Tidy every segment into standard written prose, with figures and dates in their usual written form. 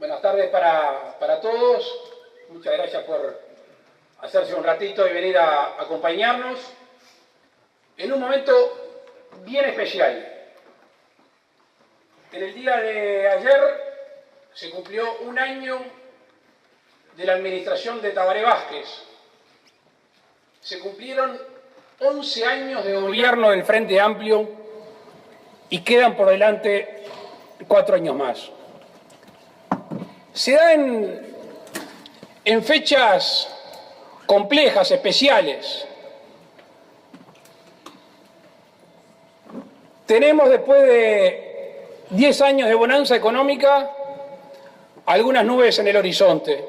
Buenas tardes para todos. Muchas gracias por hacerse un ratito y venir a acompañarnos en un momento bien especial. En el día de ayer se cumplió un año de la administración de Tabaré Vázquez. Se cumplieron 11 años de gobierno del Frente Amplio y quedan por delante 4 años más. Se da en fechas complejas, especiales. Tenemos, después de 10 años de bonanza económica, algunas nubes en el horizonte.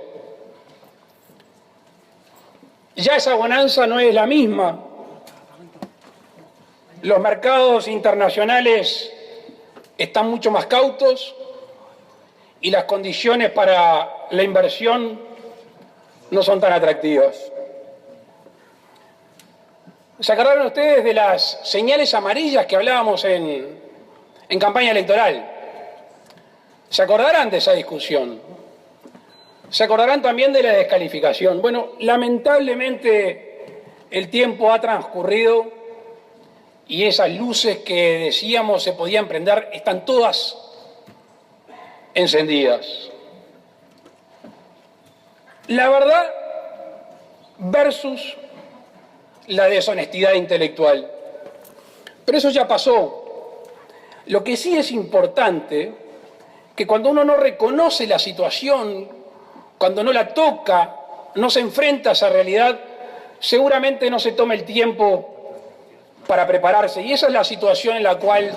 Ya esa bonanza no es la misma. Los mercados internacionales están mucho más cautos y las condiciones para la inversión no son tan atractivas. ¿Se acordaron ustedes de las señales amarillas que hablábamos en campaña electoral? ¿Se acordarán de esa discusión? ¿Se acordarán también de la descalificación? Bueno, lamentablemente el tiempo ha transcurrido y esas luces que decíamos se podían prender están todas encendidas. La verdad versus la deshonestidad intelectual. Pero eso ya pasó. Lo que sí es importante, que cuando uno no reconoce la situación, cuando no la toca, no se enfrenta a esa realidad, seguramente no se tome el tiempo para prepararse. Y esa es la situación en la cual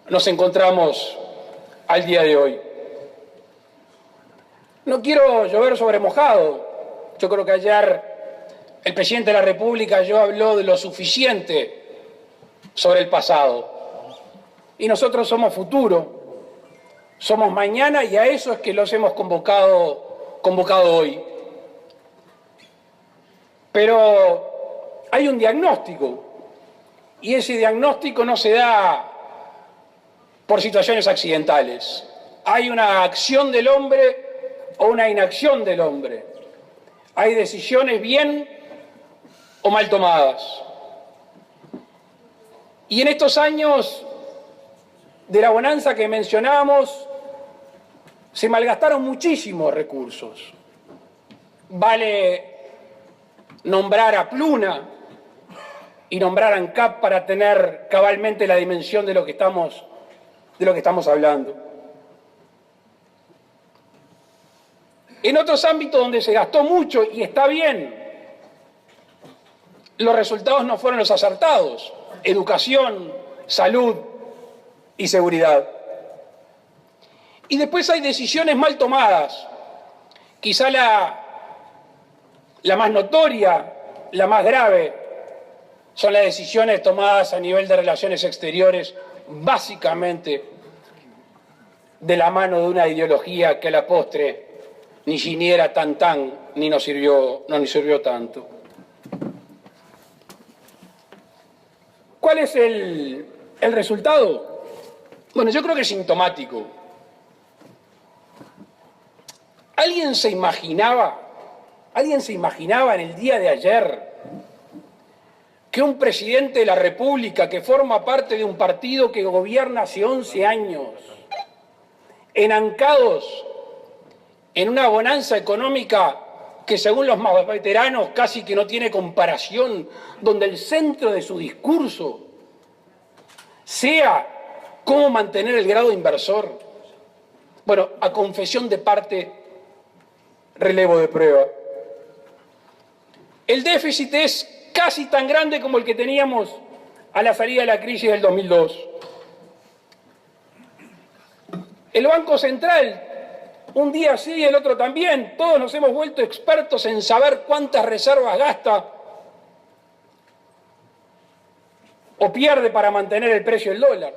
nos encontramos al día de hoy. No quiero llover sobre mojado. Yo creo que ayer el presidente de la República habló de lo suficiente sobre el pasado. Y nosotros somos futuro, somos mañana, y a eso es que los hemos convocado hoy. Pero hay un diagnóstico, y ese diagnóstico no se da por situaciones accidentales. Hay una acción del hombre o una inacción del hombre. Hay decisiones bien o mal tomadas. Y en estos años de la bonanza que mencionamos, se malgastaron muchísimos recursos. Vale nombrar a Pluna y nombrar a ANCAP para tener cabalmente la dimensión de lo que estamos hablando. En otros ámbitos donde se gastó mucho, y está bien, los resultados no fueron los acertados: educación, salud y seguridad. Y después hay decisiones mal tomadas. Quizá la más notoria, la más grave, son las decisiones tomadas a nivel de relaciones exteriores, básicamente de la mano de una ideología que a la postre ni era tan ni nos sirvió tanto. ¿Cuál es el resultado? Bueno, yo creo que es sintomático. ¿Alguien se imaginaba en el día de ayer que un presidente de la República que forma parte de un partido que gobierna hace 11 años, enancados en una bonanza económica que según los más veteranos casi que no tiene comparación, donde el centro de su discurso sea cómo mantener el grado inversor? Bueno, a confesión de parte, relevo de prueba. El déficit es casi tan grande como el que teníamos a la salida de la crisis del 2002. El Banco Central, un día sí y el otro también, todos nos hemos vuelto expertos en saber cuántas reservas gasta o pierde para mantener el precio del dólar.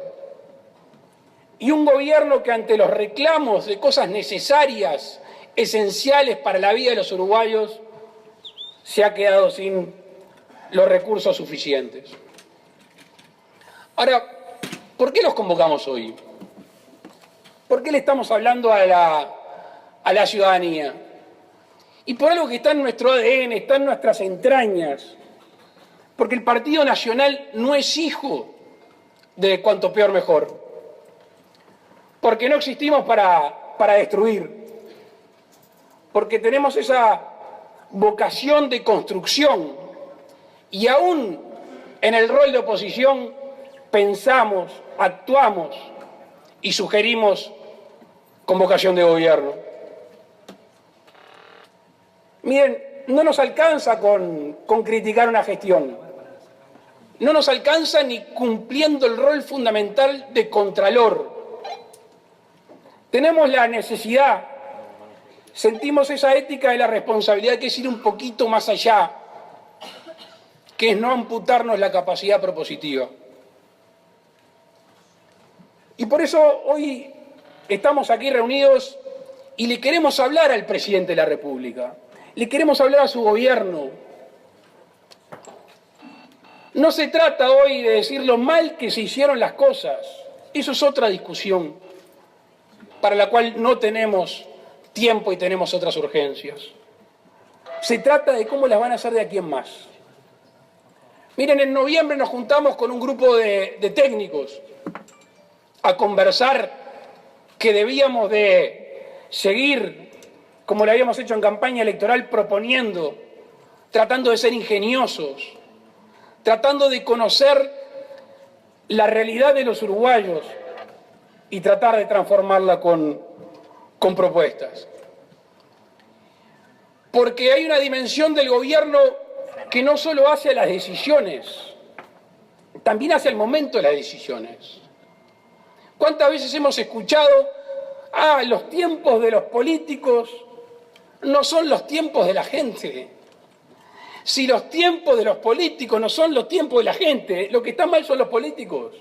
Y un gobierno que ante los reclamos de cosas necesarias, esenciales para la vida de los uruguayos, se ha quedado sin los recursos suficientes. Ahora, ¿por qué los convocamos hoy? ¿Por qué le estamos hablando a la ciudadanía? Y por algo que está en nuestro ADN, está en nuestras entrañas. Porque el Partido Nacional no es hijo de cuanto peor mejor. Porque no existimos para destruir. Porque tenemos esa vocación de construcción. Y aún en el rol de oposición pensamos, actuamos y sugerimos con vocación de gobierno. Miren, no nos alcanza con criticar una gestión. No nos alcanza ni cumpliendo el rol fundamental de contralor. Tenemos la necesidad, sentimos esa ética de la responsabilidad que es ir un poquito más allá, que es no amputarnos la capacidad propositiva. Y por eso hoy estamos aquí reunidos y le queremos hablar al presidente de la República, le queremos hablar a su gobierno. No se trata hoy de decir lo mal que se hicieron las cosas, eso es otra discusión para la cual no tenemos tiempo y tenemos otras urgencias. Se trata de cómo las van a hacer de aquí en más. Miren, en noviembre nos juntamos con un grupo de técnicos a conversar que debíamos de seguir, como lo habíamos hecho en campaña electoral, proponiendo, tratando de ser ingeniosos, tratando de conocer la realidad de los uruguayos y tratar de transformarla con propuestas. Porque hay una dimensión del gobierno que no solo hace a las decisiones, también hace al momento de las decisiones. ¿Cuántas veces hemos escuchado, los tiempos de los políticos no son los tiempos de la gente? Si los tiempos de los políticos no son los tiempos de la gente, lo que está mal son los políticos.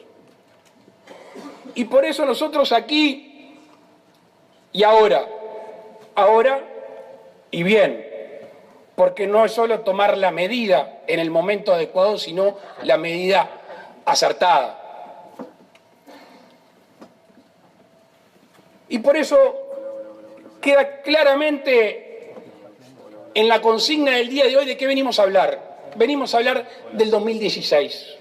Y por eso nosotros aquí y ahora y bien, porque no es solo tomar la medida en el momento adecuado, sino la medida acertada. Y por eso queda claramente en la consigna del día de hoy de qué venimos a hablar. Venimos a hablar del 2016.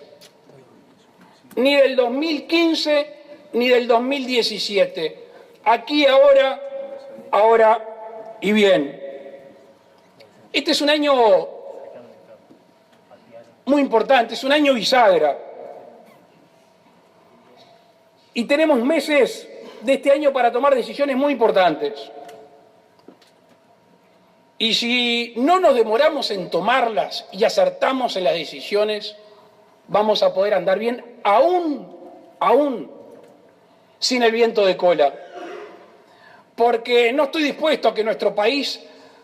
Ni del 2015 ni del 2017. Aquí, ahora y bien. Este es un año muy importante, es un año bisagra. Y tenemos meses de este año para tomar decisiones muy importantes. Y si no nos demoramos en tomarlas y acertamos en las decisiones, vamos a poder andar bien, aún sin el viento de cola. Porque no estoy dispuesto a que nuestro país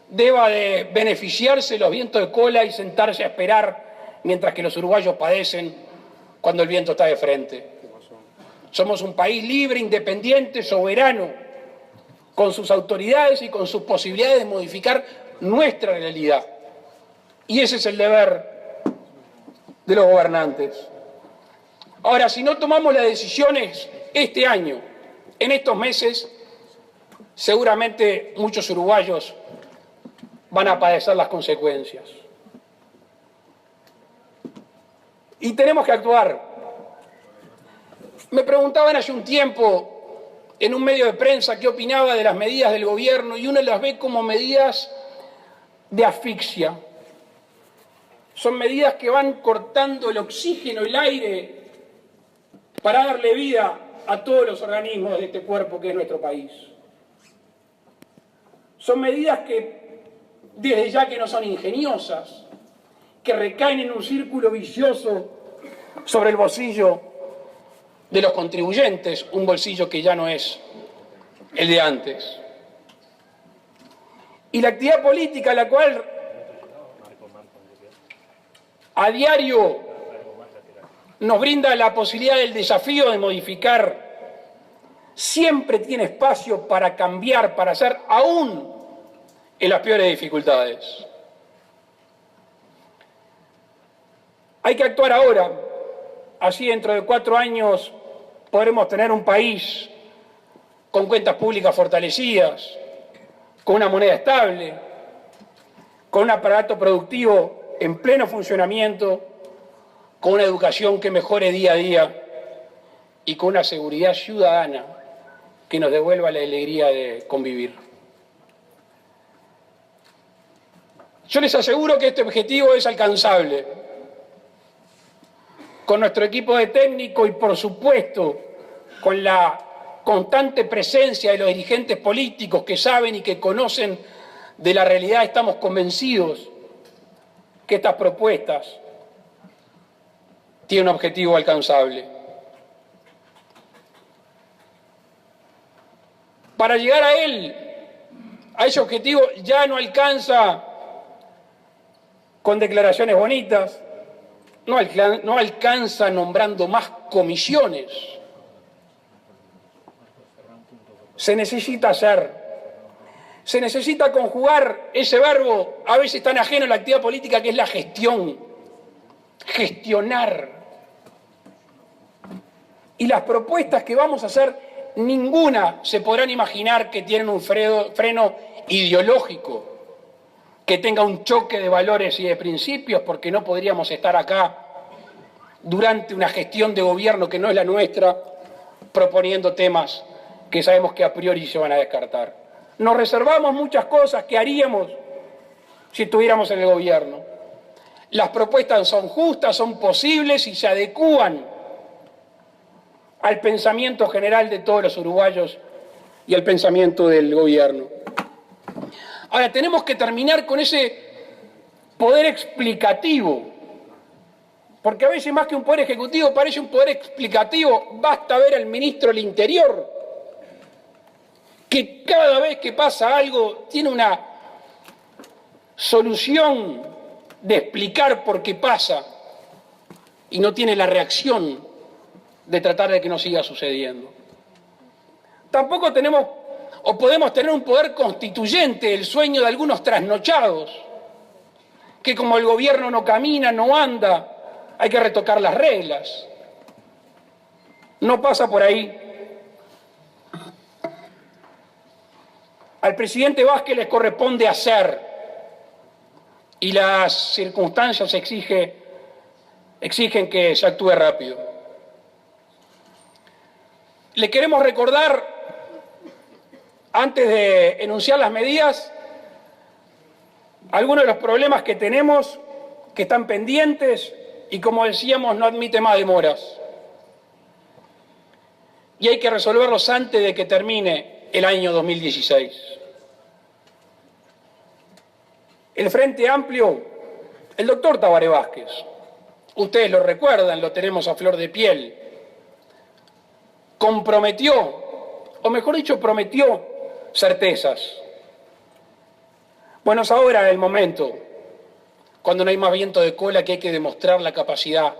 deba de beneficiarse de los vientos de cola y sentarse a esperar mientras que los uruguayos padecen cuando el viento está de frente. Somos un país libre, independiente, soberano, con sus autoridades y con sus posibilidades de modificar nuestra realidad. Y ese es el deber de los gobernantes. Ahora, si no tomamos las decisiones este año, en estos meses, seguramente muchos uruguayos van a padecer las consecuencias. Y tenemos que actuar. Me preguntaban hace un tiempo en un medio de prensa qué opinaba de las medidas del gobierno y uno las ve como medidas de asfixia. Son medidas que van cortando el oxígeno, el aire, para darle vida a todos los organismos de este cuerpo que es nuestro país. Son medidas que, desde ya que no son ingeniosas, que recaen en un círculo vicioso sobre el bolsillo de los contribuyentes, un bolsillo que ya no es el de antes. Y la actividad política, la cual a diario nos brinda la posibilidad del desafío de modificar, siempre tiene espacio para cambiar, para hacer aún en las peores dificultades. Hay que actuar ahora, así dentro de 4 años podremos tener un país con cuentas públicas fortalecidas, con una moneda estable, con un aparato productivo en pleno funcionamiento, con una educación que mejore día a día y con una seguridad ciudadana que nos devuelva la alegría de convivir. Yo les aseguro que este objetivo es alcanzable. Con nuestro equipo de técnico y, por supuesto, con la constante presencia de los dirigentes políticos que saben y que conocen de la realidad, estamos convencidos que estas propuestas tienen un objetivo alcanzable. Para llegar a él, a ese objetivo, ya no alcanza con declaraciones bonitas, no alcanza nombrando más comisiones. Se necesita hacer, se necesita conjugar ese verbo a veces tan ajeno a la actividad política que es la gestión, gestionar. Y las propuestas que vamos a hacer, ninguna se podrán imaginar que tienen un freno ideológico, que tenga un choque de valores y de principios, porque no podríamos estar acá durante una gestión de gobierno que no es la nuestra, proponiendo temas que sabemos que a priori se van a descartar. Nos reservamos muchas cosas que haríamos si estuviéramos en el gobierno. Las propuestas son justas, son posibles y se adecúan al pensamiento general de todos los uruguayos y al pensamiento del gobierno. Ahora, tenemos que terminar con ese poder explicativo, porque a veces más que un poder ejecutivo parece un poder explicativo. Basta ver al ministro del Interior, que cada vez que pasa algo tiene una solución de explicar por qué pasa y no tiene la reacción de tratar de que no siga sucediendo. Tampoco tenemos o podemos tener un poder constituyente, el sueño de algunos trasnochados, que como el gobierno no camina, no anda, hay que retocar las reglas. No pasa por ahí. Al presidente Vázquez les corresponde hacer, y las circunstancias exigen que se actúe rápido. Le queremos recordar, antes de enunciar las medidas, algunos de los problemas que tenemos, que están pendientes y, como decíamos, no admite más demoras. Y hay que resolverlos antes de que termine el año 2016. El Frente Amplio, el doctor Tabaré Vázquez, ustedes lo recuerdan, lo tenemos a flor de piel, comprometió, o mejor dicho, prometió certezas. Bueno, es ahora el momento, cuando no hay más viento de cola, que hay que demostrar la capacidad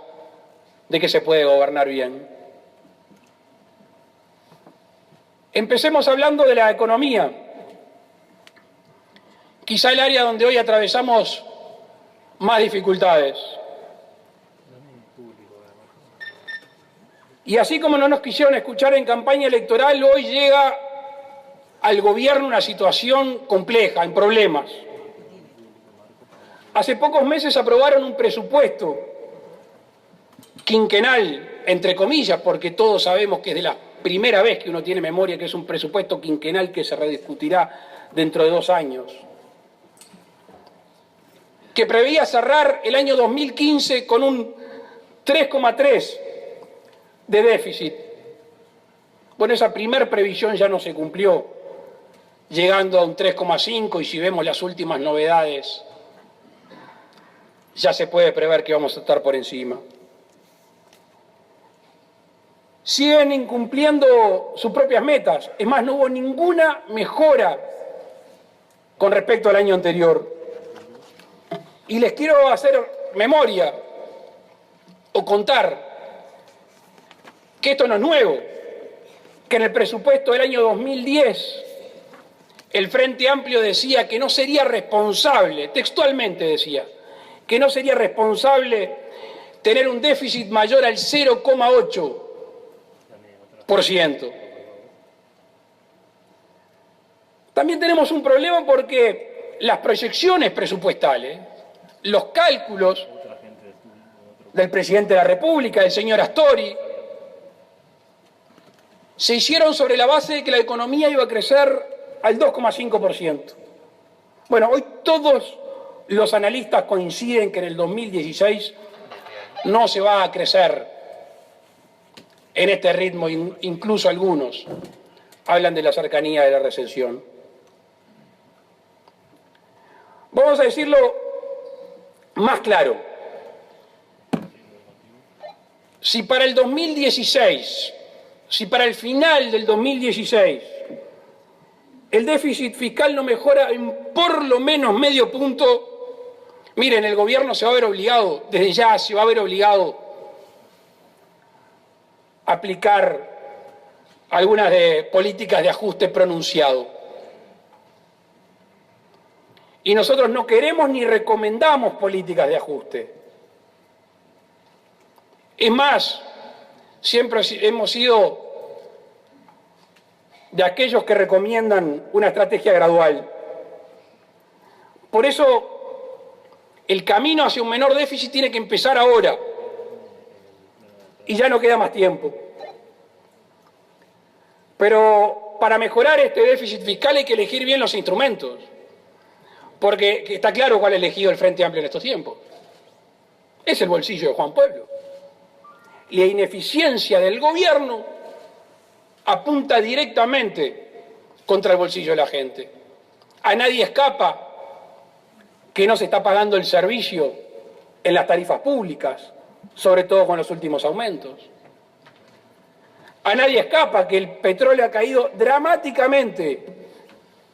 de que se puede gobernar bien. Empecemos hablando de la economía, quizá el área donde hoy atravesamos más dificultades. Y así como no nos quisieron escuchar en campaña electoral, hoy llega al gobierno una situación compleja, en problemas. Hace pocos meses aprobaron un presupuesto quinquenal, entre comillas, porque todos sabemos que es de la primera vez que uno tiene memoria que es un presupuesto quinquenal que se rediscutirá dentro de 2 años, que preveía cerrar el año 2015 con un 3,3 de déficit. Bueno, esa primer previsión ya no se cumplió, llegando a un 3,5, y si vemos las últimas novedades, ya se puede prever que vamos a estar por encima. Siguen incumpliendo sus propias metas, es más, no hubo ninguna mejora con respecto al año anterior. Y les quiero hacer memoria o contar que esto no es nuevo, que en el presupuesto del año 2010 el Frente Amplio decía que no sería responsable, textualmente decía, que no sería responsable tener un déficit mayor al 0,8%. También tenemos un problema porque las proyecciones presupuestales, los cálculos del presidente de la República, del señor Astori, se hicieron sobre la base de que la economía iba a crecer al 2,5%. Bueno, hoy todos los analistas coinciden que en el 2016 no se va a crecer en este ritmo, incluso algunos hablan de la cercanía de la recesión. Vamos a decirlo más claro. Si para el 2016, si para el final del 2016, el déficit fiscal no mejora en por lo menos medio punto, miren, el gobierno se va a ver obligado, desde ya se va a ver obligado a aplicar algunas de políticas de ajuste pronunciado. Y nosotros no queremos ni recomendamos políticas de ajuste. Es más, siempre hemos sido de aquellos que recomiendan una estrategia gradual. Por eso, el camino hacia un menor déficit tiene que empezar ahora. Y ya no queda más tiempo. Pero para mejorar este déficit fiscal hay que elegir bien los instrumentos. Porque está claro cuál ha elegido el Frente Amplio en estos tiempos. Es el bolsillo de Juan Pueblo. La ineficiencia del gobierno apunta directamente contra el bolsillo de la gente. A nadie escapa que no se está pagando el servicio en las tarifas públicas, sobre todo con los últimos aumentos. A nadie escapa que el petróleo ha caído dramáticamente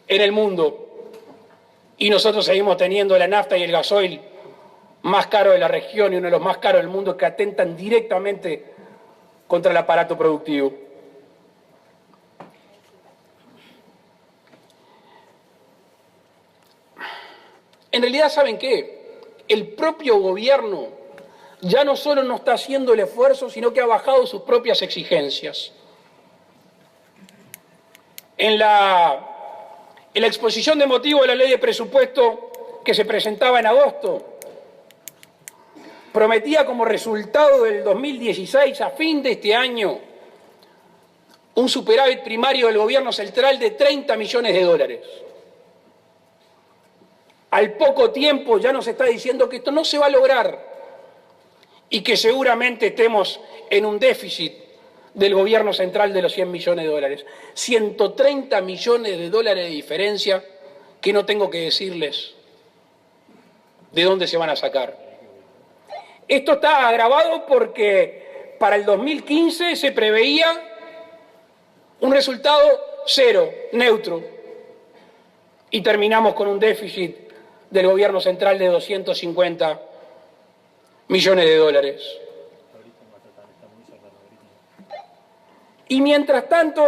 en el mundo y nosotros seguimos teniendo la nafta y el gasoil más caro de la región y uno de los más caros del mundo, que atentan directamente contra el aparato productivo. En realidad, ¿saben qué? El propio gobierno ya no solo no está haciendo el esfuerzo, sino que ha bajado sus propias exigencias. En la exposición de motivos de la ley de presupuesto que se presentaba en agosto, prometía como resultado del 2016, a fin de este año, un superávit primario del gobierno central de 30 millones de dólares. Al poco tiempo ya nos está diciendo que esto no se va a lograr y que seguramente estemos en un déficit del gobierno central de los 100 millones de dólares. 130 millones de dólares de diferencia que no tengo que decirles de dónde se van a sacar. Esto está agravado porque para el 2015 se preveía un resultado cero, neutro, y terminamos con un déficit del gobierno central de 250 millones de dólares. Y mientras tanto,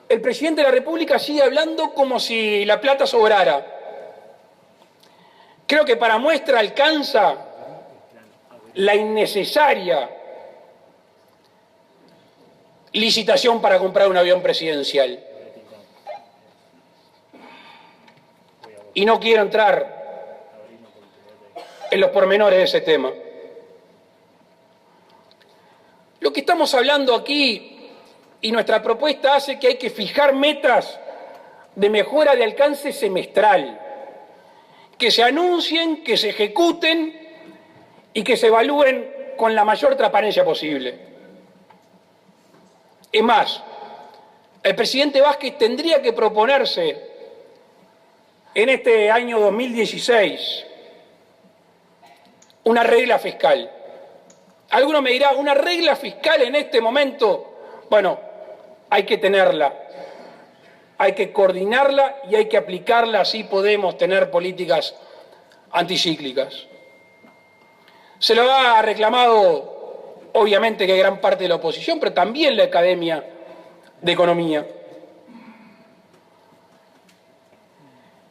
el presidente de la República sigue hablando como si la plata sobrara. Creo que para muestra alcanza la innecesaria licitación para comprar un avión presidencial. Y no quiero entrar en los pormenores de ese tema. Lo que estamos hablando aquí y nuestra propuesta hace que hay que fijar metas de mejora de alcance semestral, que se anuncien, que se ejecuten y que se evalúen con la mayor transparencia posible. Es más, el presidente Vázquez tendría que proponerse en este año 2016 una regla fiscal. Alguno me dirá, ¿una regla fiscal en este momento? Bueno, hay que tenerla, hay que coordinarla y hay que aplicarla, así podemos tener políticas anticíclicas. Se lo ha reclamado, obviamente, que gran parte de la oposición, pero también la Academia de Economía.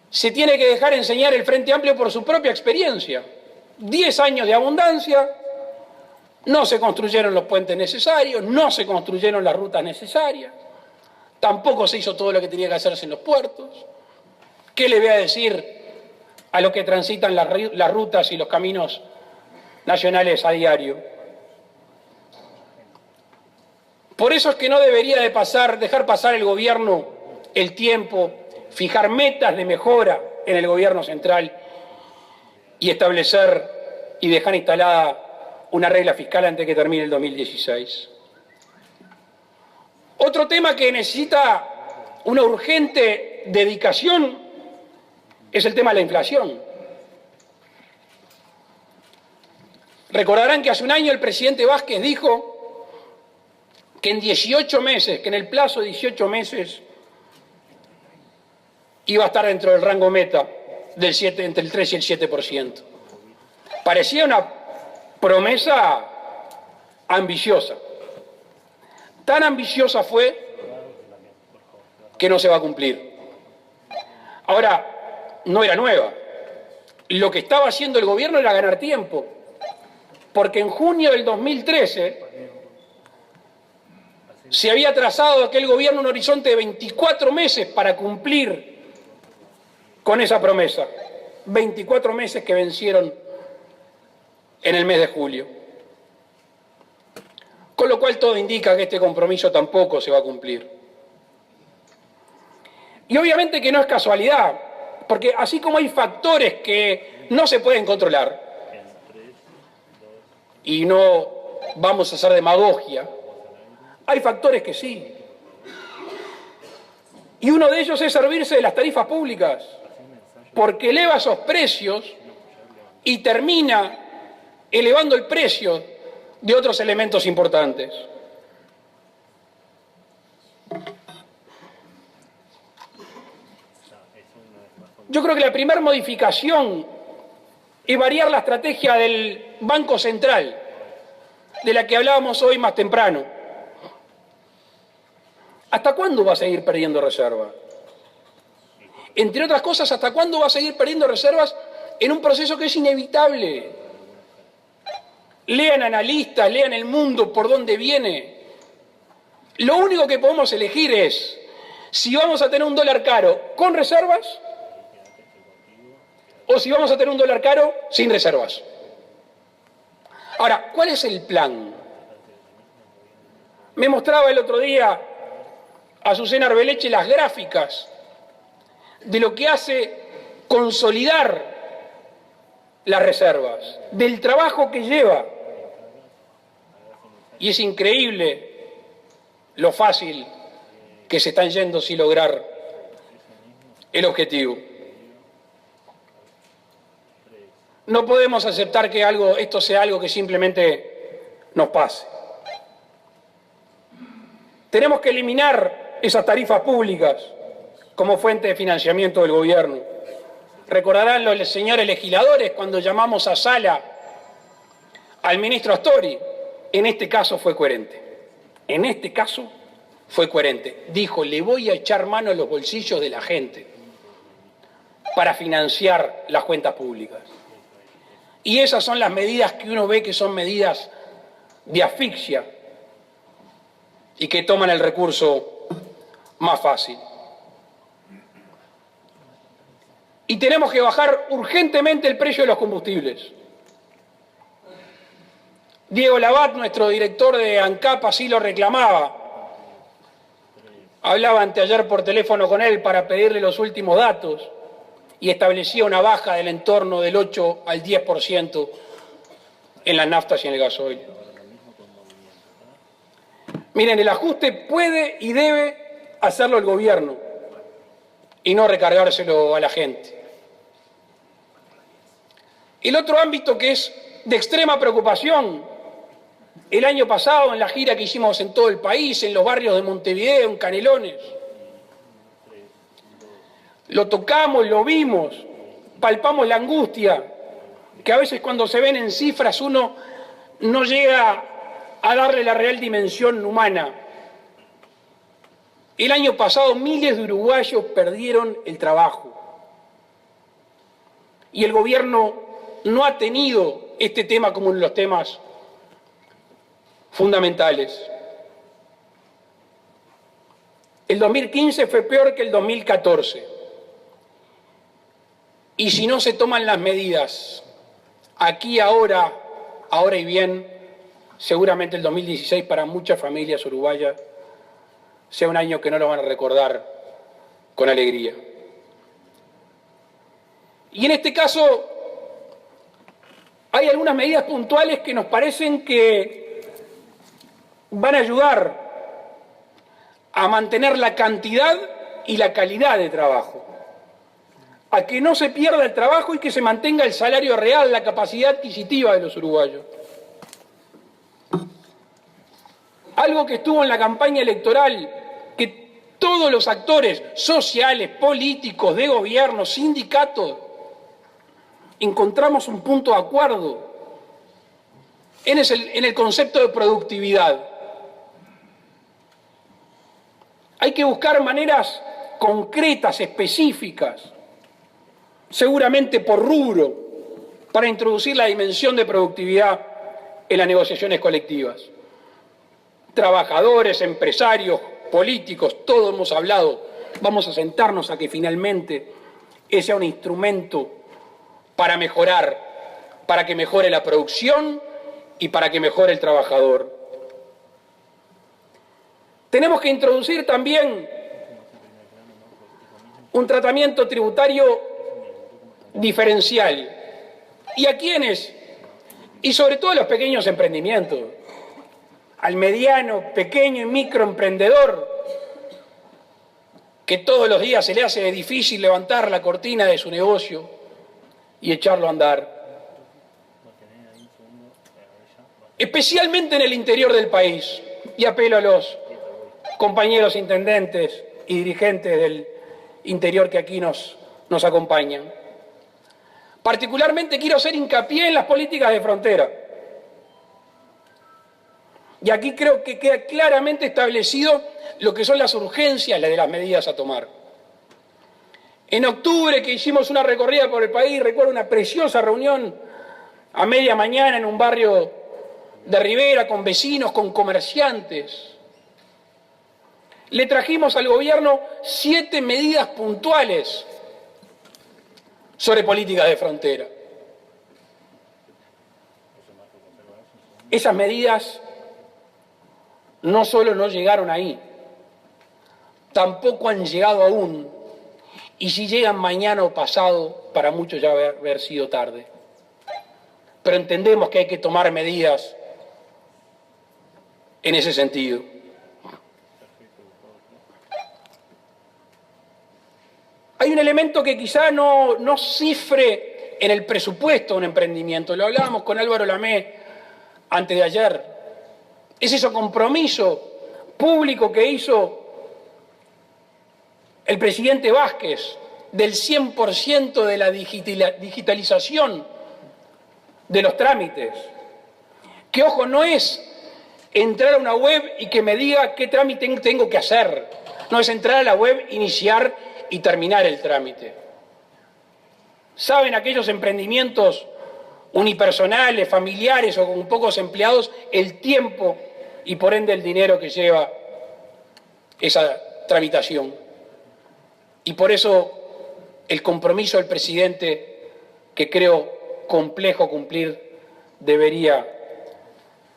Se tiene que dejar enseñar el Frente Amplio por su propia experiencia. 10 años de abundancia, no se construyeron los puentes necesarios, no se construyeron las rutas necesarias. tampoco se hizo todo lo que tenía que hacerse en los puertos. ¿Qué le voy a decir a los que transitan las rutas y los caminos nacionales a diario? Por eso es que no debería dejar pasar el gobierno el tiempo, fijar metas de mejora en el gobierno central y establecer y dejar instalada una regla fiscal antes de que termine el 2016. Otro tema que necesita una urgente dedicación es el tema de la inflación. Recordarán que hace un año el presidente Vázquez dijo que en 18 meses, que en el plazo de 18 meses iba a estar dentro del rango meta del entre el 3 y el 7%. Parecía una promesa ambiciosa. Tan ambiciosa fue que no se va a cumplir. Ahora, no era nueva. Lo que estaba haciendo el gobierno era ganar tiempo, porque en junio del 2013 se había trazado aquel gobierno un horizonte de 24 meses para cumplir con esa promesa. 24 meses que vencieron en el mes de julio. Con lo cual todo indica que este compromiso tampoco se va a cumplir. Y obviamente que no es casualidad, porque así como hay factores que no se pueden controlar, y no vamos a hacer demagogia, hay factores que sí. Y uno de ellos es servirse de las tarifas públicas, porque eleva esos precios y termina elevando el precio de otros elementos importantes. Yo creo que la primera modificación es variar la estrategia del Banco Central, de la que hablábamos hoy más temprano. ¿Hasta cuándo va a seguir perdiendo reservas? Entre otras cosas, ¿hasta cuándo va a seguir perdiendo reservas en un proceso que es inevitable? Lean analistas, lean El Mundo por dónde viene. Lo único que podemos elegir es si vamos a tener un dólar caro con reservas o si vamos a tener un dólar caro sin reservas. Ahora, ¿cuál es el plan? Me mostraba el otro día Azucena Arbeleche las gráficas de lo que hace consolidar las reservas, del trabajo que lleva. Y es increíble lo fácil que se están yendo sin lograr el objetivo. No podemos aceptar que esto sea algo que simplemente nos pase. Tenemos que eliminar esas tarifas públicas como fuente de financiamiento del gobierno. Recordarán los señores legisladores cuando llamamos a sala al ministro Astori. En este caso fue coherente. En este caso fue coherente. Dijo, le voy a echar mano a los bolsillos de la gente para financiar las cuentas públicas. Y esas son las medidas que uno ve que son medidas de asfixia y que toman el recurso más fácil. Y tenemos que bajar urgentemente el precio de los combustibles. Diego Labat, nuestro director de ANCAP, así lo reclamaba. Hablaba anteayer por teléfono con él para pedirle los últimos datos y establecía una baja del entorno del 8 al 10% en las naftas y en el gasoil. Miren, el ajuste puede y debe hacerlo el gobierno y no recargárselo a la gente. El otro ámbito que es de extrema preocupación, el año pasado en la gira que hicimos en todo el país, en los barrios de Montevideo, en Canelones, lo tocamos, lo vimos, palpamos la angustia, que a veces cuando se ven en cifras uno no llega a darle la real dimensión humana. El año pasado miles de uruguayos perdieron el trabajo y el gobierno no ha tenido este tema como uno de los temas fundamentales. El 2015 fue peor que el 2014. Y si no se toman las medidas aquí, ahora y bien, seguramente el 2016 para muchas familias uruguayas sea un año que no lo van a recordar con alegría. Y en este caso hay algunas medidas puntuales que nos parecen que van a ayudar a mantener la cantidad y la calidad de trabajo, a que no se pierda el trabajo y que se mantenga el salario real, la capacidad adquisitiva de los uruguayos. Algo que estuvo en la campaña electoral, que todos los actores sociales, políticos, de gobierno, sindicatos, encontramos un punto de acuerdo en el concepto de productividad. Hay que buscar maneras concretas, específicas, seguramente por rubro, para introducir la dimensión de productividad en las negociaciones colectivas. Trabajadores, empresarios, políticos, todos hemos hablado, vamos a sentarnos a que finalmente ese sea un instrumento para mejorar, para que mejore la producción y para que mejore el trabajador. Tenemos que introducir también un tratamiento tributario diferencial. ¿Y a quiénes? Y sobre todo a los pequeños emprendimientos, al mediano, pequeño y microemprendedor, que todos los días se le hace difícil levantar la cortina de su negocio y echarlo a andar. Especialmente en el interior del país, y apelo a los compañeros intendentes y dirigentes del interior que aquí nos acompañan. Particularmente quiero hacer hincapié en las políticas de frontera. Y aquí creo que queda claramente establecido lo que son las urgencias de las medidas a tomar. En octubre, que hicimos una recorrida por el país, recuerdo una preciosa reunión a media mañana en un barrio de Rivera, con vecinos, con comerciantes. Le trajimos al gobierno 7 medidas puntuales sobre políticas de frontera. Esas medidas no solo no llegaron ahí, tampoco han llegado aún, y si llegan mañana o pasado, para muchos ya va a haber sido tarde. Pero entendemos que hay que tomar medidas en ese sentido. Hay un elemento que quizá no cifre en el presupuesto de un emprendimiento, lo hablábamos con Álvaro Lamé antes de ayer, es ese compromiso público que hizo el presidente Vázquez del 100% de la digitalización de los trámites, que ojo, no es entrar a una web y que me diga qué trámite tengo que hacer, no es entrar a la web, iniciar y terminar el trámite. ¿Saben aquellos emprendimientos unipersonales, familiares o con pocos empleados, el tiempo y por ende el dinero que lleva esa tramitación? Y por eso el compromiso del presidente, que creo complejo cumplir, debería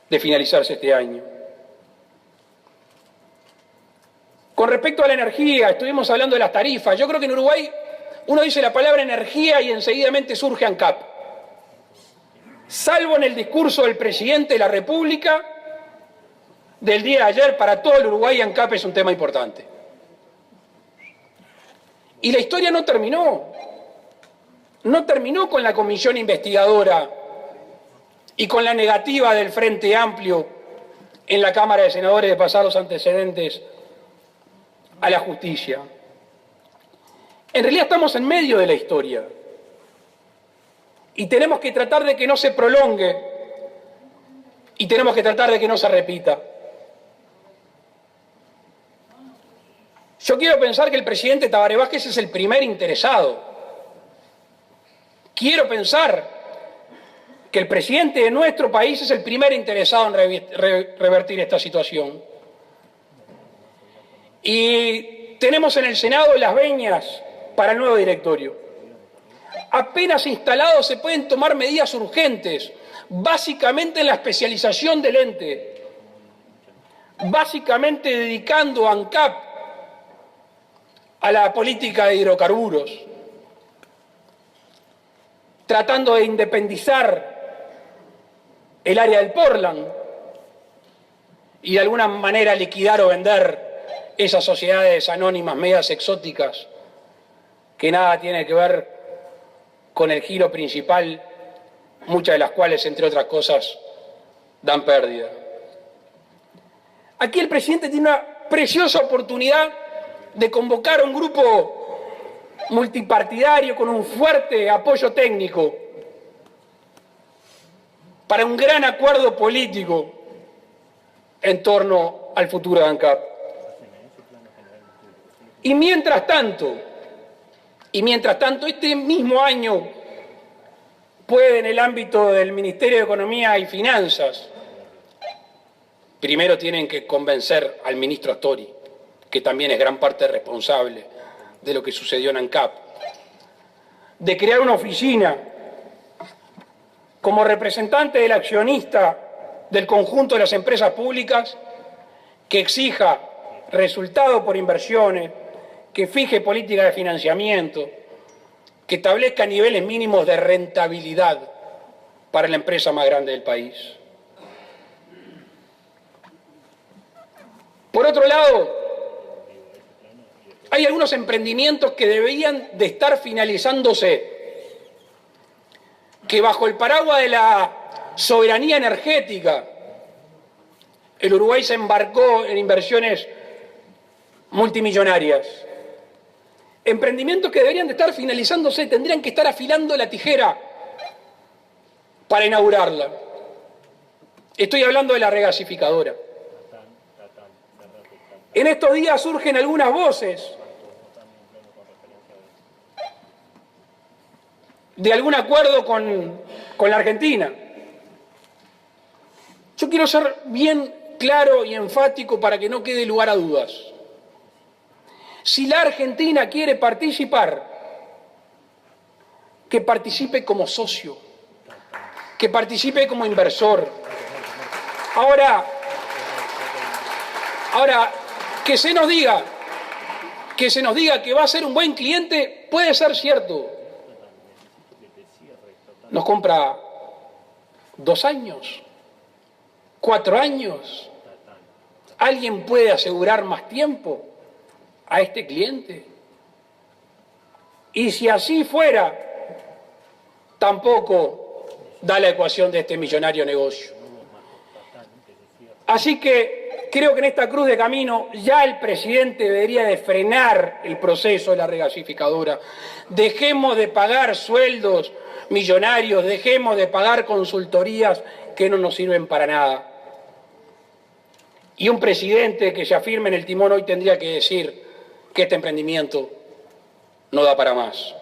de finalizarse este año. Con respecto a la energía, estuvimos hablando de las tarifas. Yo creo que en Uruguay uno dice la palabra energía y enseguidamente surge ANCAP. Salvo en el discurso del presidente de la República del día de ayer, para todo el Uruguay ANCAP es un tema importante. Y la historia no terminó. No terminó con la comisión investigadora y con la negativa del Frente Amplio en la Cámara de Senadores de pasar los antecedentes a la justicia. En realidad estamos en medio de la historia y tenemos que tratar de que no se prolongue y tenemos que tratar de que no se repita. Yo quiero pensar que el presidente Tabaré Vázquez es el primer interesado. Quiero pensar que el presidente de nuestro país es el primer interesado en revertir esta situación. Y tenemos en el Senado las veñas para el nuevo directorio. Apenas instalados se pueden tomar medidas urgentes, básicamente en la especialización del ente, básicamente dedicando a ANCAP a la política de hidrocarburos, tratando de independizar el área del Portland y de alguna manera liquidar o vender esas sociedades anónimas medias exóticas que nada tiene que ver con el giro principal, muchas de las cuales, entre otras cosas, dan pérdida. Aquí el presidente tiene una preciosa oportunidad de convocar a un grupo multipartidario con un fuerte apoyo técnico para un gran acuerdo político en torno al futuro de ANCAP. Y mientras tanto, este mismo año puede en el ámbito del Ministerio de Economía y Finanzas, primero tienen que convencer al ministro Astori, que también es gran parte responsable de lo que sucedió en ANCAP, de crear una oficina como representante del accionista del conjunto de las empresas públicas que exija resultado por inversiones, que fije política de financiamiento, que establezca niveles mínimos de rentabilidad para la empresa más grande del país. Por otro lado, hay algunos emprendimientos que deberían de estar finalizándose, que bajo el paraguas de la soberanía energética, el Uruguay se embarcó en inversiones multimillonarias. Emprendimientos que deberían de estar finalizándose, tendrían que estar afilando la tijera para inaugurarla. Estoy hablando de la regasificadora. En estos días surgen algunas voces de algún acuerdo con la Argentina. Yo quiero ser bien claro y enfático para que no quede lugar a dudas. Si la Argentina quiere participar, que participe como socio, que participe como inversor. Ahora, que se nos diga que va a ser un buen cliente, puede ser cierto. Nos compra 2 años, 4 años. ¿Alguien puede asegurar más tiempo a este cliente? Y si así fuera, tampoco da la ecuación de este millonario negocio. Así que creo que en esta cruz de camino ya el presidente debería de frenar el proceso de la regasificadora. Dejemos de pagar sueldos millonarios, dejemos de pagar consultorías que no nos sirven para nada. Y un presidente que se afirme en el timón hoy tendría que decir que este emprendimiento no da para más.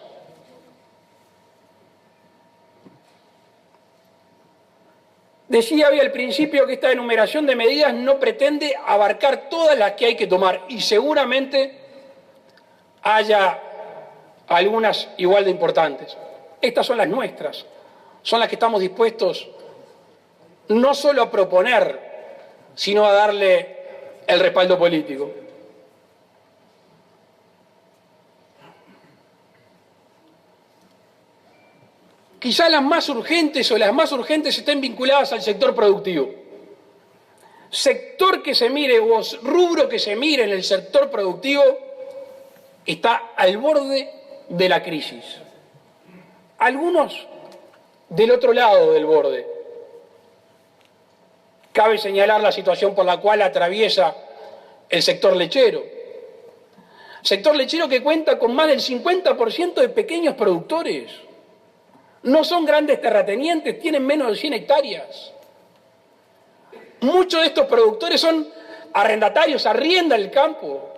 Decía hoy al principio que esta enumeración de medidas no pretende abarcar todas las que hay que tomar y seguramente haya algunas igual de importantes. Estas son las nuestras, son las que estamos dispuestos no solo a proponer, sino a darle el respaldo político. Quizá las más urgentes estén vinculadas al sector productivo. Sector que se mire o rubro que se mire en el sector productivo está al borde de la crisis. Algunos del otro lado del borde. Cabe señalar la situación por la cual atraviesa el sector lechero. Sector lechero que cuenta con más del 50% de pequeños productores. No son grandes terratenientes, tienen menos de 100 hectáreas. Muchos de estos productores son arrendatarios, arriendan el campo.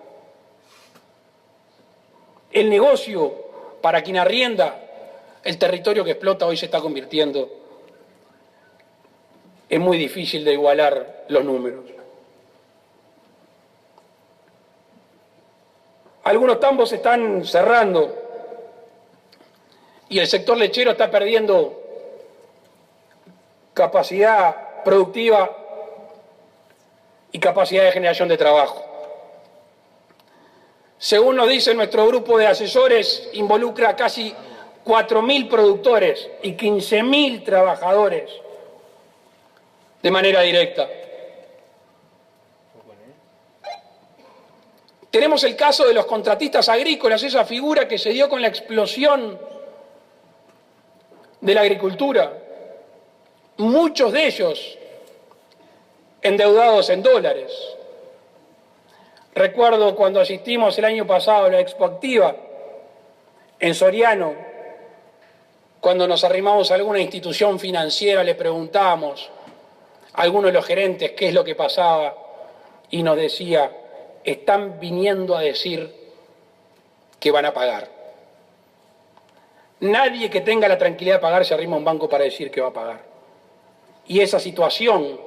El negocio para quien arrienda el territorio que explota hoy se está convirtiendo. Es muy difícil de igualar los números. Algunos tambos se están cerrando y el sector lechero está perdiendo capacidad productiva y capacidad de generación de trabajo. Según nos dice nuestro grupo de asesores, involucra a casi 4.000 productores y 15.000 trabajadores de manera directa. Tenemos el caso de los contratistas agrícolas, esa figura que se dio con la explosión de la agricultura. Muchos de ellos endeudados en dólares. Recuerdo cuando asistimos el año pasado a la Expo Activa en Soriano, cuando nos arrimamos a alguna institución financiera, le preguntábamos a alguno de los gerentes qué es lo que pasaba y nos decía: están viniendo a decir que van a pagar. Nadie que tenga la tranquilidad de pagar se arrima a un banco para decir que va a pagar. Y esa situación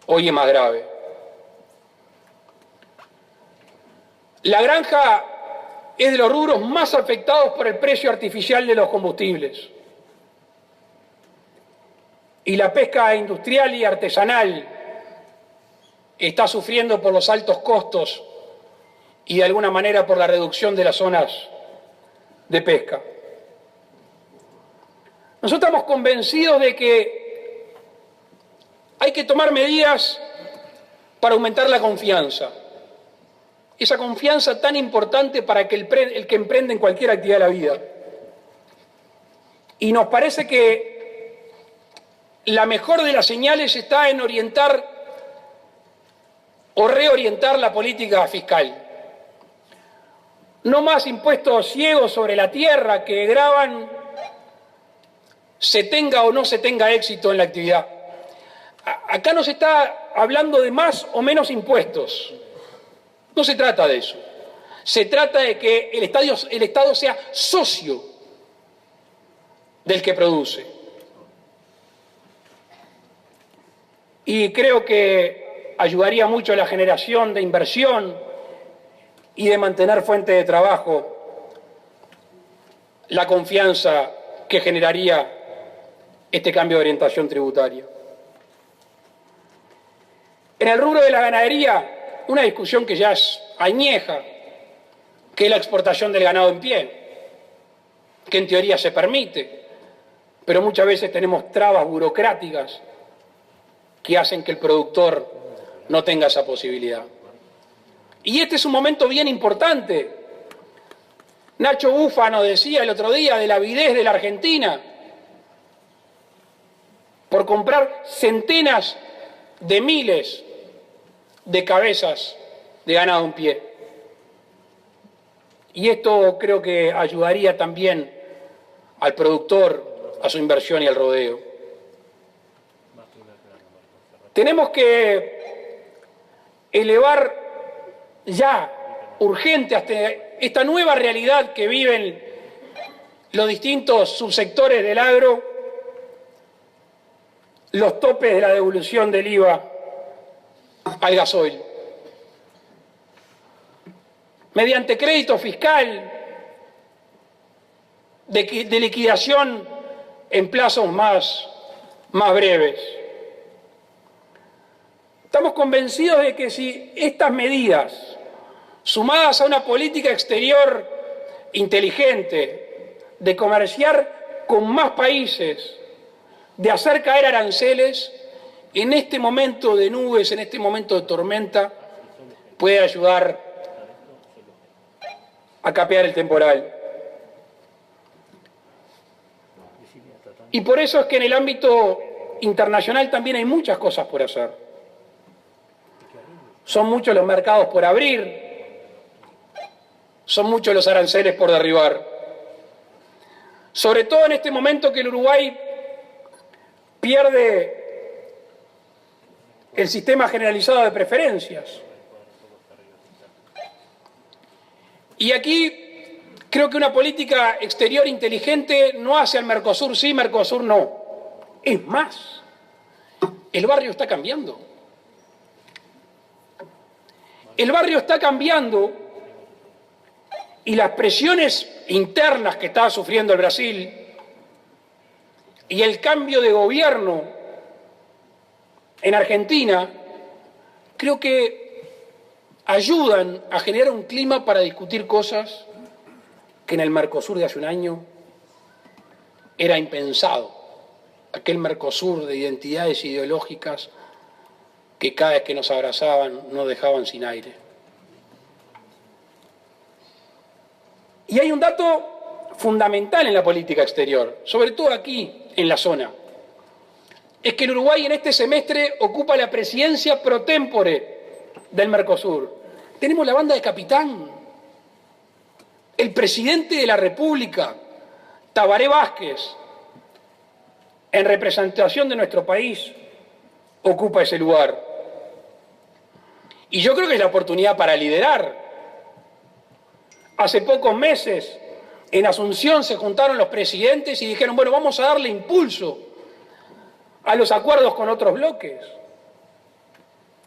hoy es más grave. La granja es de los rubros más afectados por el precio artificial de los combustibles. Y la pesca industrial y artesanal está sufriendo por los altos costos y de alguna manera por la reducción de las zonas de pesca. Nosotros estamos convencidos de que hay que tomar medidas para aumentar la confianza. Esa confianza tan importante para el que emprende en cualquier actividad de la vida. Y nos parece que la mejor de las señales está en orientar o reorientar la política fiscal. No más impuestos ciegos sobre la tierra que gravan, se tenga o no se tenga éxito en la actividad. Acá no se está hablando de más o menos impuestos. No se trata de eso. Se trata de que el Estado sea socio del que produce. Y creo que ayudaría mucho a la generación de inversión y de mantener fuente de trabajo la confianza que generaría este cambio de orientación tributaria. En el rubro de la ganadería, una discusión que ya es añeja, que es la exportación del ganado en pie, que en teoría se permite, pero muchas veces tenemos trabas burocráticas que hacen que el productor no tenga esa posibilidad. Y este es un momento bien importante. Nacho Búfano decía el otro día de la avidez de la Argentina por comprar centenas de miles de cabezas de ganado en pie. Y esto creo que ayudaría también al productor, a su inversión y al rodeo. Tenemos que elevar ya, urgente, hasta esta nueva realidad que viven los distintos subsectores del agro, los topes de la devolución del IVA al gasoil. Mediante crédito fiscal de liquidación en plazos más breves. Estamos convencidos de que si estas medidas, sumadas a una política exterior inteligente, de comerciar con más países, de hacer caer aranceles, en este momento de nubes, en este momento de tormenta, puede ayudar a capear el temporal. Y por eso es que en el ámbito internacional también hay muchas cosas por hacer. Son muchos los mercados por abrir, son muchos los aranceles por derribar. Sobre todo en este momento que el Uruguay pierde el sistema generalizado de preferencias. Y aquí creo que una política exterior inteligente no hace al Mercosur sí, Mercosur no. Es más, el barrio está cambiando. El barrio está cambiando y las presiones internas que está sufriendo el Brasil y el cambio de gobierno en Argentina, creo que ayudan a generar un clima para discutir cosas que en el Mercosur de hace un año era impensado. Aquel Mercosur de identidades ideológicas que cada vez que nos abrazaban nos dejaban sin aire. Y hay un dato fundamental en la política exterior, sobre todo aquí en la zona, es que el Uruguay en este semestre ocupa la presidencia pro tempore del Mercosur. Tenemos la banda de capitán. El presidente de la República, Tabaré Vázquez, en representación de nuestro país, ocupa ese lugar. Y yo creo que es la oportunidad para liderar. Hace pocos meses, en Asunción se juntaron los presidentes y dijeron, bueno, vamos a darle impulso a los acuerdos con otros bloques.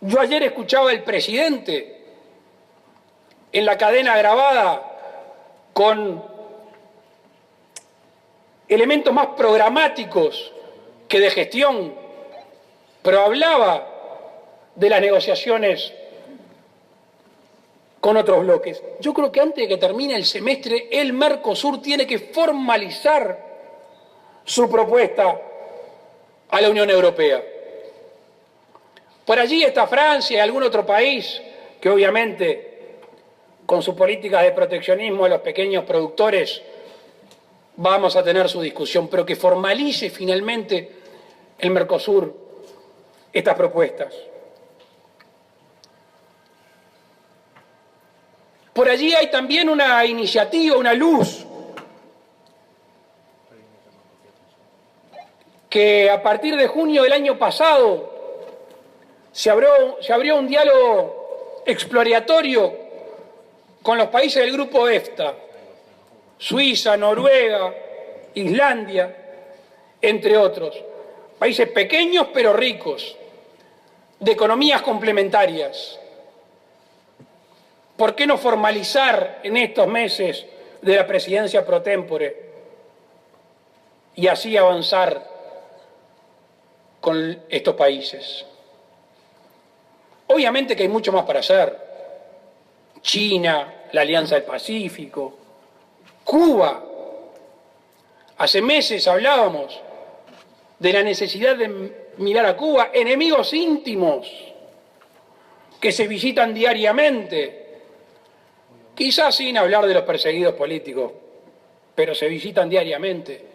Yo ayer escuchaba al presidente en la cadena grabada con elementos más programáticos que de gestión, pero hablaba de las negociaciones con otros bloques. Yo creo que antes de que termine el semestre, el Mercosur tiene que formalizar su propuesta a la Unión Europea. Por allí está Francia y algún otro país que obviamente con sus políticas de proteccionismo de los pequeños productores vamos a tener su discusión, pero que formalice finalmente el Mercosur estas propuestas. Por allí hay también una iniciativa, una luz, que a partir de junio del año pasado se abrió un diálogo exploratorio con los países del grupo EFTA, Suiza, Noruega, Islandia, entre otros. Países pequeños pero ricos, de economías complementarias. ¿Por qué no formalizar en estos meses de la presidencia pro tempore y así avanzar con estos países? Obviamente que hay mucho más para hacer. China, la Alianza del Pacífico, Cuba. Hace meses hablábamos de la necesidad de mirar a Cuba, enemigos íntimos que se visitan diariamente, quizás sin hablar de los perseguidos políticos, pero se visitan diariamente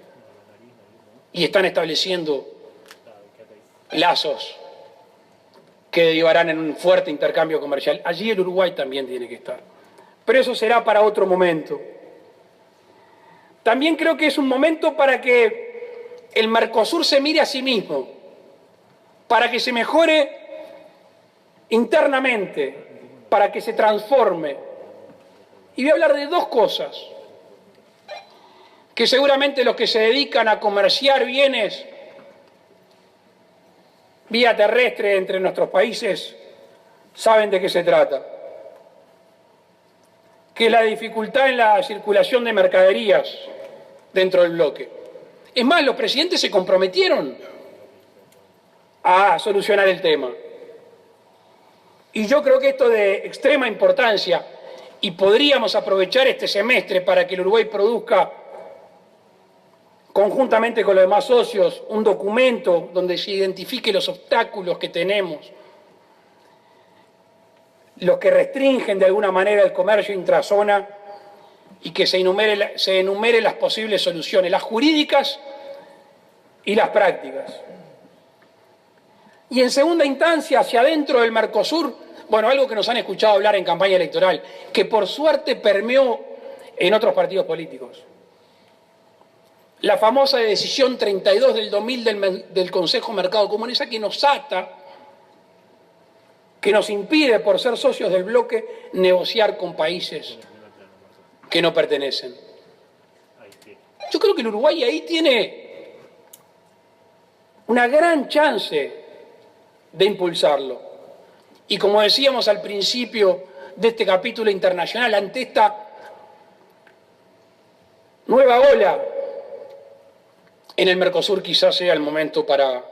y están estableciendo lazos que derivarán en un fuerte intercambio comercial. Allí el Uruguay también tiene que estar. Pero eso será para otro momento. También creo que es un momento para que el Mercosur se mire a sí mismo, para que se mejore internamente, para que se transforme. Y voy a hablar de dos cosas que seguramente los que se dedican a comerciar bienes vía terrestre entre nuestros países saben de qué se trata. Que es la dificultad en la circulación de mercaderías dentro del bloque. Es más, los presidentes se comprometieron a solucionar el tema. Y yo creo que esto es de extrema importancia y podríamos aprovechar este semestre para que el Uruguay produzca conjuntamente con los demás socios un documento donde se identifique los obstáculos que tenemos, los que restringen de alguna manera el comercio intrazona y que se enumeren las posibles soluciones, las jurídicas y las prácticas. Y en segunda instancia, hacia adentro del Mercosur, bueno, algo que nos han escuchado hablar en campaña electoral, que por suerte permeó en otros partidos políticos. La famosa decisión 32 del 2000 del Consejo Mercado Común, esa que nos ata, que nos impide, por ser socios del bloque, negociar con países que no pertenecen. Yo creo que el Uruguay ahí tiene una gran chance de impulsarlo. Y como decíamos al principio de este capítulo internacional, ante esta nueva ola en el Mercosur, quizás sea el momento para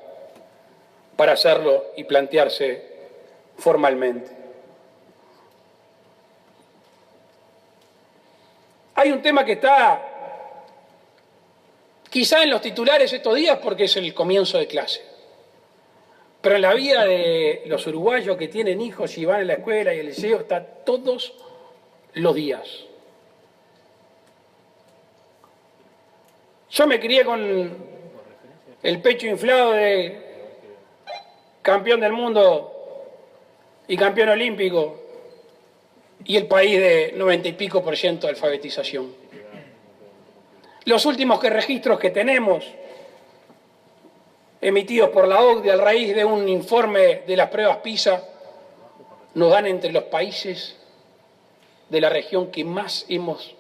hacerlo y plantearse formalmente. Hay un tema que está quizá en los titulares estos días porque es el comienzo de clase, pero en la vida de los uruguayos que tienen hijos y van a la escuela y al liceo está todos los días. Yo me crié con el pecho inflado de campeón del mundo y campeón olímpico y el país de 90 y pico % de alfabetización. Los últimos registros que tenemos, emitidos por la OCDE a raíz de un informe de las pruebas PISA, nos dan entre los países de la región que más hemos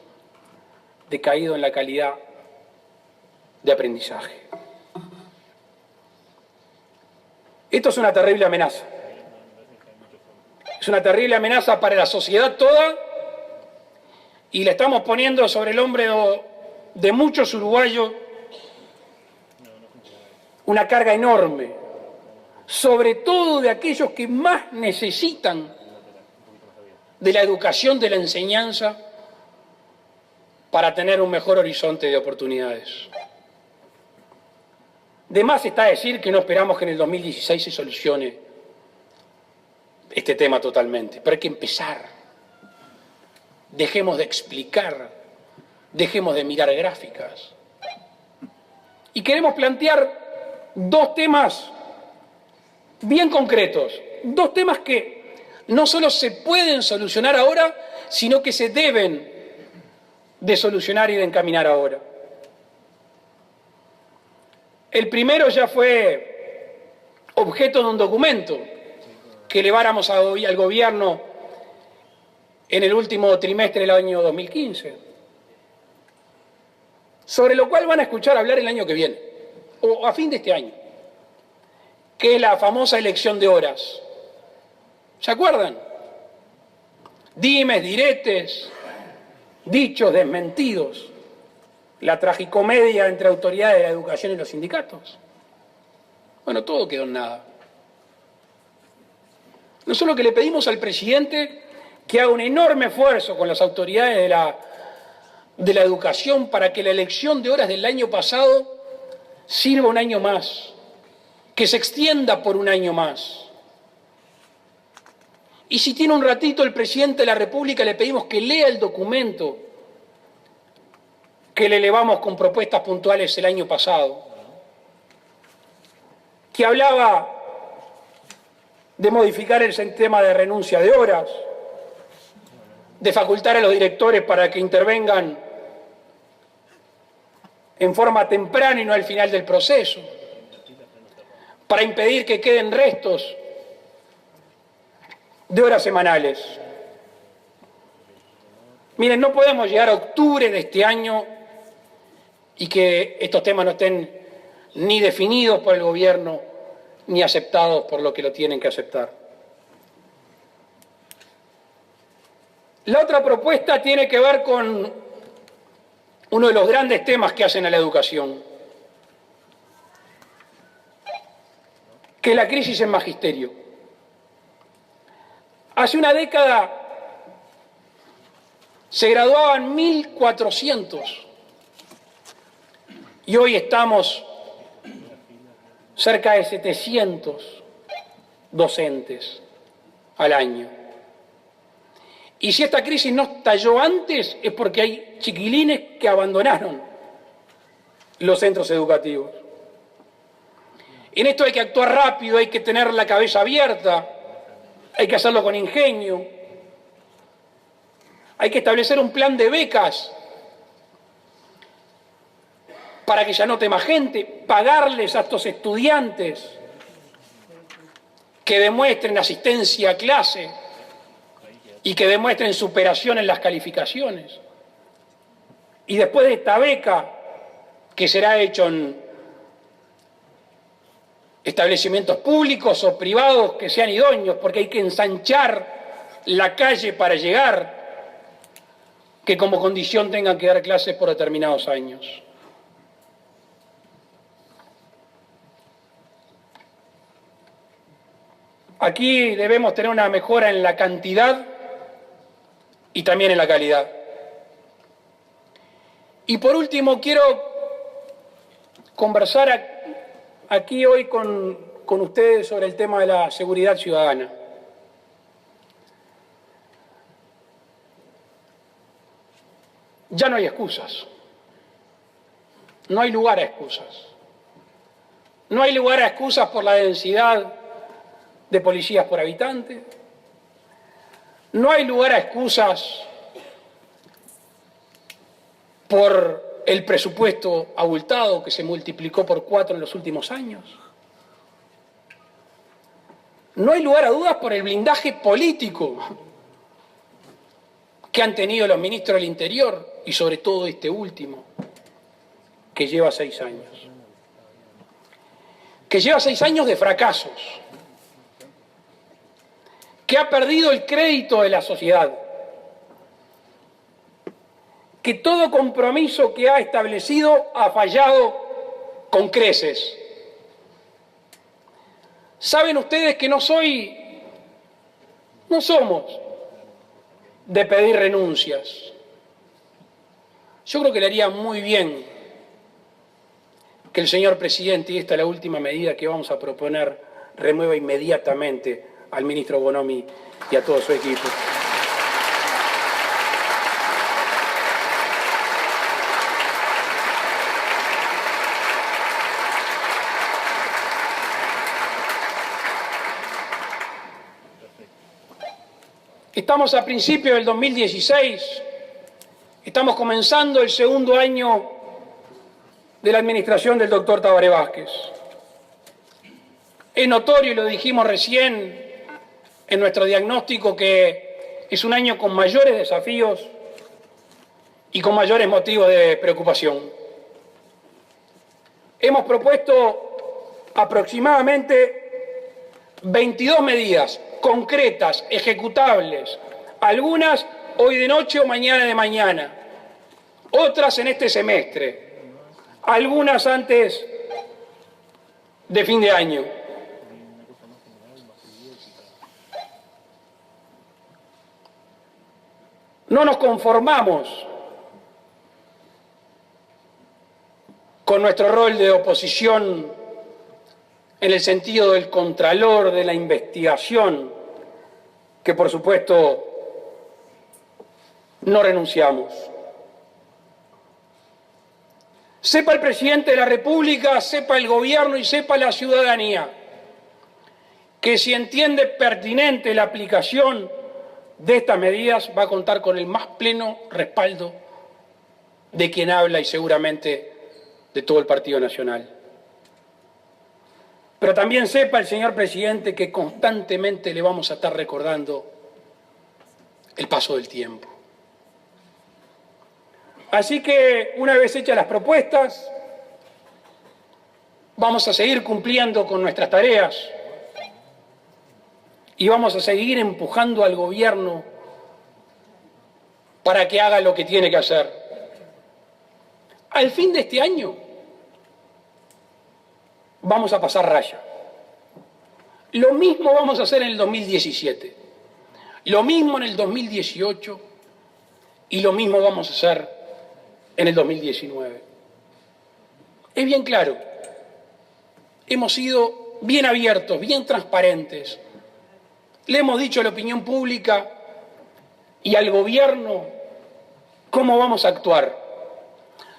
decaído en la calidad de aprendizaje. Esto es una terrible amenaza. Es una terrible amenaza para la sociedad toda y le estamos poniendo sobre el hombro de muchos uruguayos una carga enorme, sobre todo de aquellos que más necesitan de la educación, de la enseñanza, para tener un mejor horizonte de oportunidades. De más está decir que no esperamos que en el 2016 se solucione este tema totalmente, pero hay que empezar. Dejemos de explicar, dejemos de mirar gráficas. Y queremos plantear dos temas bien concretos, dos temas que no solo se pueden solucionar ahora, sino que se deben de solucionar y de encaminar ahora. El primero ya fue objeto de un documento que eleváramos al gobierno en el último trimestre del año 2015, sobre lo cual van a escuchar hablar el año que viene, o a fin de este año, que es la famosa elección de horas. ¿Se acuerdan? Dimes, diretes, dichos desmentidos, la tragicomedia entre autoridades de la educación y los sindicatos. Bueno, todo quedó en nada. Nosotros lo que le pedimos al presidente que haga un enorme esfuerzo con las autoridades de la educación para que la elección de horas del año pasado sirva un año más, que se extienda por un año más. Y si tiene un ratito el presidente de la República, le pedimos que lea el documento que le elevamos con propuestas puntuales el año pasado, que hablaba de modificar el sistema de renuncia de horas, de facultar a los directores para que intervengan en forma temprana y no al final del proceso, para impedir que queden restos de horas semanales. Miren, no podemos llegar a octubre de este año y que estos temas no estén ni definidos por el gobierno ni aceptados por lo que lo tienen que aceptar. La otra propuesta tiene que ver con uno de los grandes temas que hacen a la educación, que es la crisis en magisterio. Hace una década se graduaban 1.400 y hoy estamos cerca de 700 docentes al año. Y si esta crisis no estalló antes es porque hay chiquilines que abandonaron los centros educativos. En esto hay que actuar rápido, hay que tener la cabeza abierta, hay que hacerlo con ingenio, hay que establecer un plan de becas para que ya no tema gente, pagarles a estos estudiantes que demuestren asistencia a clase y que demuestren superación en las calificaciones. Y después de esta beca, que será hecho en establecimientos públicos o privados que sean idóneos, porque hay que ensanchar la calle para llegar, que como condición tengan que dar clases por determinados años. Aquí debemos tener una mejora en la cantidad y también en la calidad. Y por último, quiero conversar aquí hoy con ustedes sobre el tema de la seguridad ciudadana. Ya no hay excusas. No hay lugar a excusas. No hay lugar a excusas por la densidad de policías por habitante. No hay lugar a excusas por el presupuesto abultado que se multiplicó por 4 en los últimos años. No hay lugar a dudas por el blindaje político que han tenido los ministros del Interior y sobre todo este último, que lleva 6 años. Que lleva 6 años de fracasos, que ha perdido el crédito de la sociedad, que todo compromiso que ha establecido ha fallado con creces. Saben ustedes que no somos de pedir renuncias. Yo creo que le haría muy bien que el señor presidente, y esta es la última medida que vamos a proponer, remueva inmediatamente al ministro Bonomi y a todo su equipo. Estamos a principios del 2016, estamos comenzando el segundo año de la administración del doctor Tabaré Vázquez. Es notorio, y lo dijimos recién en nuestro diagnóstico, que es un año con mayores desafíos y con mayores motivos de preocupación. Hemos propuesto aproximadamente 22 medidas concretas, ejecutables, algunas hoy de noche o mañana de mañana, otras en este semestre, algunas antes de fin de año. No nos conformamos con nuestro rol de oposición en el sentido del contralor, de la investigación, que por supuesto no renunciamos. Sepa el presidente de la República, sepa el gobierno y sepa la ciudadanía que si entiende pertinente la aplicación de estas medidas va a contar con el más pleno respaldo de quien habla y seguramente de todo el Partido Nacional. Pero también sepa el señor presidente que constantemente le vamos a estar recordando el paso del tiempo. Así que una vez hechas las propuestas, vamos a seguir cumpliendo con nuestras tareas y vamos a seguir empujando al gobierno para que haga lo que tiene que hacer. Al fin de este año vamos a pasar raya. Lo mismo vamos a hacer en el 2017, lo mismo en el 2018 y lo mismo vamos a hacer en el 2019. Es bien claro, hemos sido bien abiertos, bien transparentes. Le hemos dicho a la opinión pública y al gobierno cómo vamos a actuar.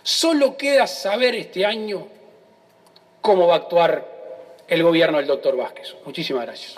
Solo queda saber este año cómo va a actuar el gobierno del doctor Vázquez. Muchísimas gracias.